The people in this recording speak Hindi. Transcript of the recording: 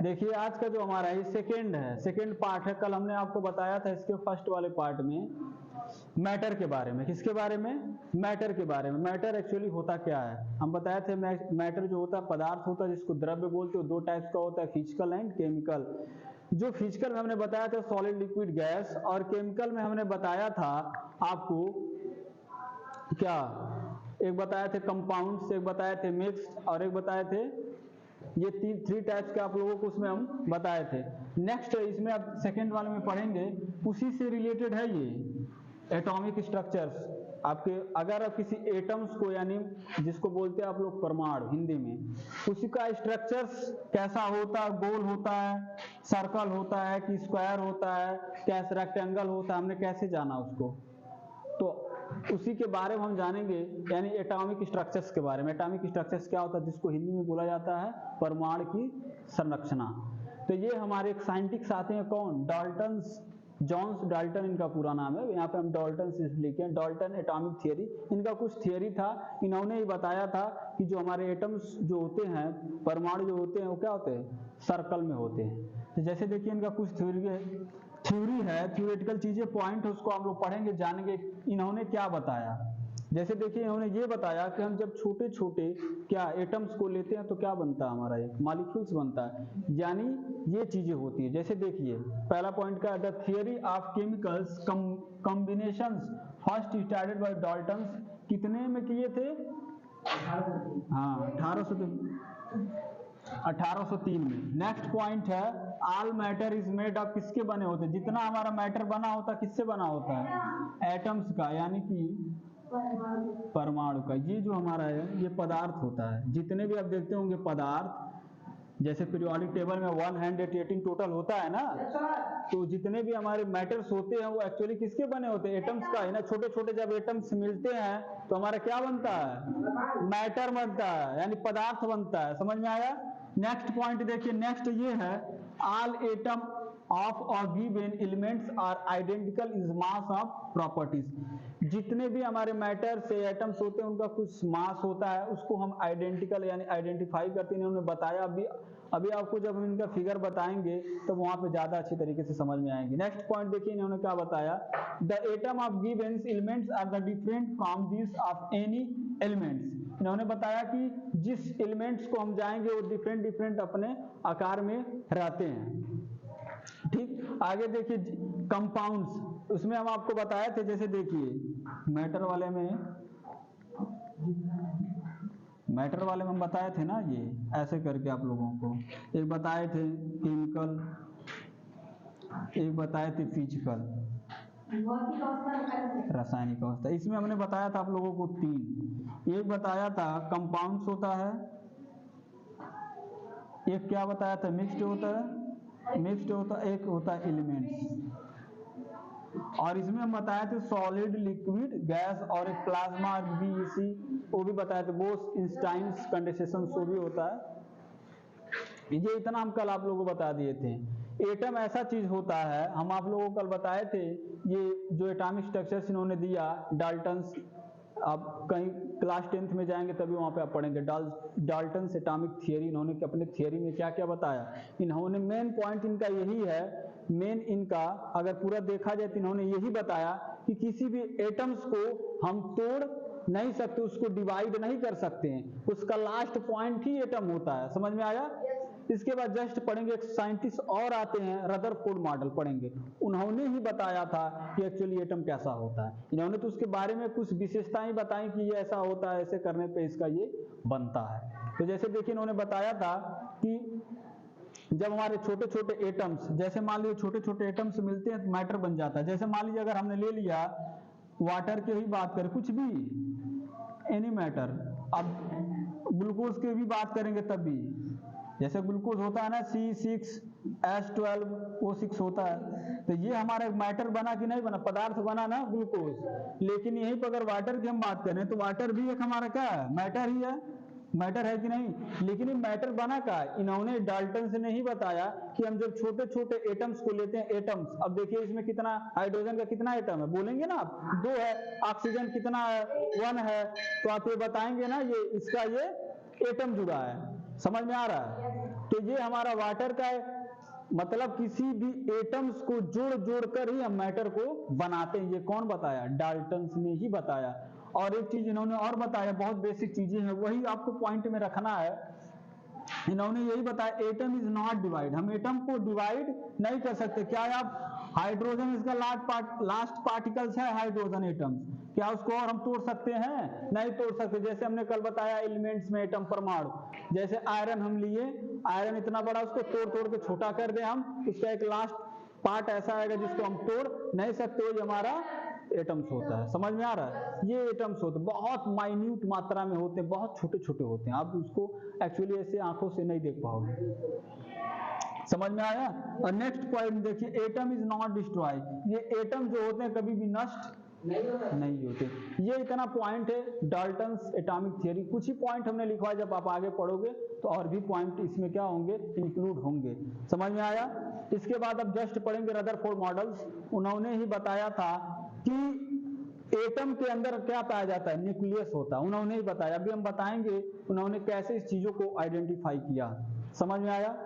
देखिए आज का जो हमारा ये सेकेंड है, सेकेंड पार्ट है। कल हमने आपको बताया था इसके फर्स्ट वाले पार्ट में मैटर के बारे में। किसके बारे में? मैटर के बारे में। मैटर एक्चुअली होता क्या है हम बताए थे। मैटर जो होता है पदार्थ होता है जिसको द्रव्य बोलते हो। दो टाइप्स का होता है, फिजिकल एंड केमिकल। जो फिजिकल में हमने बताया था सॉलिड, लिक्विड, गैस, और केमिकल में हमने बताया था आपको क्या, एक बताए थे कंपाउंड्स, एक बताए थे मिक्स्ड, और एक बताए थे ये थ्री टाइप्स के आप लोगों को उसमें हम बताए थे। नेक्स्ट इसमें आप सेकेंड वाले में पढ़ेंगे, उसी से रिलेटेड है ये एटॉमिक स्ट्रक्चर्स आपके। अगर आप किसी एटम्स को, यानी जिसको बोलते हैं आप लोग परमाणु हिंदी में, उसी का स्ट्रक्चर्स कैसा होता है, गोल होता है, सर्कल होता है कि स्क्वायर होता है, कैसे रेक्टेंगल होता है, हमने कैसे जाना उसको, तो उसी के बारे में हम जानेंगे, यानी एटॉमिक स्ट्रक्चर्स के बारे में। एटॉमिक स्ट्रक्चर्स क्या होता है, जिसको हिंदी में बोला जाता है परमाणु की संरचना। तो ये हमारे एक साइंटिस्ट आते हैं, कौन? डाल्टन्स, जॉन्स डाल्टन इनका पूरा नाम है। यहाँ पे हम डाल्टन लिखे हैं, डाल्टन एटॉमिक थियरी। इनका कुछ थियरी था, इन्होंने ही बताया था कि जो हमारे एटम्स जो होते हैं, परमाणु जो होते हैं, वो क्या होते हैं? सर्कल में होते हैं। तो जैसे देखिए इनका कुछ थ्योरी है, थ्योरेटिकल चीजें, पॉइंट है, उसको हम लोग पढ़ेंगे, जानेंगे इन्होंने क्या बताया। जैसे देखिए इन्होंने ये बताया कि हम जब छोटे छोटे क्या एटम्स को लेते हैं तो क्या बनता है हमारा, एक मॉलिक्यूल्स बनता है, यानी ये चीजें होती है। जैसे देखिए पहला पॉइंट का, the theory of chemicals combinations first started by Dalton. कितने में किए थे? हाँ 1803 में। नेक्स्ट पॉइंट है, all matter is made of, किसके बने होते हैं? जितना हमारा मैटर बना होता है किससे बना होता है? एटम्स का, यानी कि परमाणु का। ये जो हमारा है ये पदार्थ होता है। जितने भी आप देखते होंगे पदार्थ, जैसे पीरियोडिक टेबल में 188 टोटल होता है ना, तो जितने भी हमारे मैटर्स होते हैं वो एक्चुअली किसके बने होते हैं? एटम्स का है ना। छोटे छोटे जब एटम्स मिलते हैं तो हमारा क्या बनता है? मैटर बनता है, यानी पदार्थ बनता है। समझ में आया? नेक्स्ट पॉइंट देखिए, नेक्स्ट ये है, ऑल एटम ऑफ और given elements are identical is mass of properties. जितने भी हमारे मैटर से एटम्स होते हैं उनका कुछ मास होता है, उसको हम आइडेंटिकल यानी आइडेंटिफाई करते हैं। उन्होंने बताया, अभी आपको जब हम इनका फिगर बताएंगे तो वहां पे ज्यादा अच्छी तरीके से समझ में आएंगे। नेक्स्ट पॉइंट देखिए इन्होंने क्या बताया, the atom of given elements are the different from this of any elements. इन्होंने बताया कि जिस एलिमेंट्स को हम जाएंगे वो डिफरेंट डिफरेंट अपने आकार में रहते हैं। ठीक, आगे देखिए कंपाउंड्स, उसमें हम आपको बताए थे, जैसे देखिए मैटर वाले में हम बताए थे ना, ये ऐसे करके आप लोगों को एक बताए थे केमिकल, एक बताए थे फिजिकल, रासायनिक अवस्था। इसमें हमने बताया था आप लोगों को 3। एक बताया था कंपाउंड्स होता है, एक क्या बताया था मिक्स्ड होता है, एक होता है एलिमेंट्स, और इसमें हम बताए थे सॉलिड, लिक्विड, गैस, और एक प्लाज्मा बीईसी वो भी बताए थे, बोस-आइंस्टाइन कंडेंसेशन वो भी होता है। ये इतना हम कल आप लोगों को बता दिए थे। एटम ऐसा चीज होता है, हम आप लोगों को कल बताए थे, ये जो एटॉमिक स्ट्रक्चर्स इन्होंने दिया डाल्टन्स, आप कहीं क्लास 10th में जाएंगे तभी वहां पे आप पढ़ेंगे डाल्टन्स एटॉमिक थियरी। इन्होंने अपने थियरी में क्या क्या बताया, इन्होंने मेन पॉइंट इनका यही है, मेन इनका अगर पूरा देखा जाए तो इन्होंने यही बताया कि किसी भी एटम्स को हम तोड़ नहीं सकते, उसको डिवाइड नहीं कर सकते हैं, उसका लास्ट पॉइंट ही एटम होता है। समझ में आया? इसके बाद जस्ट पढ़ेंगे, एक साइंटिस्ट और आते हैं, रदरफोर्ड मॉडल पढ़ेंगे। उन्होंने ही बताया था कि एक्चुअली एटम कैसा होता है। इन्होंने तो उसके बारे में कुछ विशेषताएं बताई कि ये ऐसा होता है, ऐसे करने पे इसका ये बनता है। तो जैसे देखिए इन्होंने बताया था कि जब हमारे छोटे छोटे एटम्स, जैसे मान लीजिए छोटे छोटे एटम्स मिलते हैं तो मैटर बन जाता है। जैसे मान लीजिए अगर हमने ले लिया वाटर की ही बात करें, कुछ भी एनी मैटर, अब ग्लूकोज की भी बात करेंगे तब भी, जैसे ग्लूकोज होता है ना C6H12O6 होता है, तो ये हमारा मैटर बना कि नहीं बना, पदार्थ बना ना ग्लूकोज। लेकिन यहीं पर अगर वाटर की हम बात करें तो वाटर भी एक हमारा क्या है, मैटर ही है, मैटर है कि नहीं। लेकिन ये मैटर बना का, इन्होंने डाल्टन से नहीं बताया कि हम जब छोटे छोटे एटम्स को लेते हैं, एटम्स, अब देखिए इसमें कितना हाइड्रोजन का कितना एटम है, बोलेंगे ना आप 2 है, ऑक्सीजन कितना है 1 है, तो आप ये बताएंगे ना ये इसका ये एटम जुड़ा है। समझ में आ रहा है? कि ये हमारा वाटर का है, मतलब किसी भी एटम्स को जोड़ जोड़ कर ही हम मैटर को बनाते हैं। ये कौन बताया? डाल्टन्स ने ही बताया। और एक चीज इन्होंने और बताया, बहुत बेसिक चीजें हैं, वही आपको पॉइंट में रखना है। इन्होंने यही बताया, एटम इज नॉट डिवाइड, हम एटम को डिवाइड नहीं कर सकते। क्या है आप, हाइड्रोजन इसका लास्ट पार्टिकल्स है हाइड्रोजन एटम, क्या उसको और हम तोड़ सकते हैं? नहीं तोड़ सकते। जैसे हमने कल बताया एलिमेंट्स में एटम परमाणु, जैसे आयरन हम लिए, आयरन इतना बड़ा, उसको तोड़ तोड़ के छोटा कर दे हम, उसका एक लास्ट पार्ट ऐसा आएगा जिसको हम तोड़ नहीं सकते, वो हमारा एटम्स होता है। समझ में आ रहा है? ये एटम्स होते हैं, बहुत माइन्यूट मात्रा में होते हैं, बहुत छोटे छोटे होते हैं, आप उसको एक्चुअली ऐसे आंखों से नहीं देख पाओगे। समझ में आया? और नेक्स्ट पॉइंट देखिए, एटम इज नॉट डिस्ट्रॉय, ये एटम जो होते हैं कभी भी नष्ट नहीं होते। ये इतना पॉइंट है डाल्टन्स एटॉमिक थ्योरी। कुछ ही पॉइंट हमने लिखवाया, जब आप आगे पढ़ोगे तो और भी पॉइंट इसमें क्या होंगे, इंक्लूड होंगे। समझ में आया? इसके बाद अब जस्ट पढ़ेंगे रदरफोर्ड मॉडल्स। उन्होंने ही बताया था कि एटम के अंदर क्या पाया जाता है, न्यूक्लियस होता है, उन्होंने ही बताया। अभी हम बताएंगे उन्होंने कैसे इस चीजों को आइडेंटिफाई किया। समझ में आया?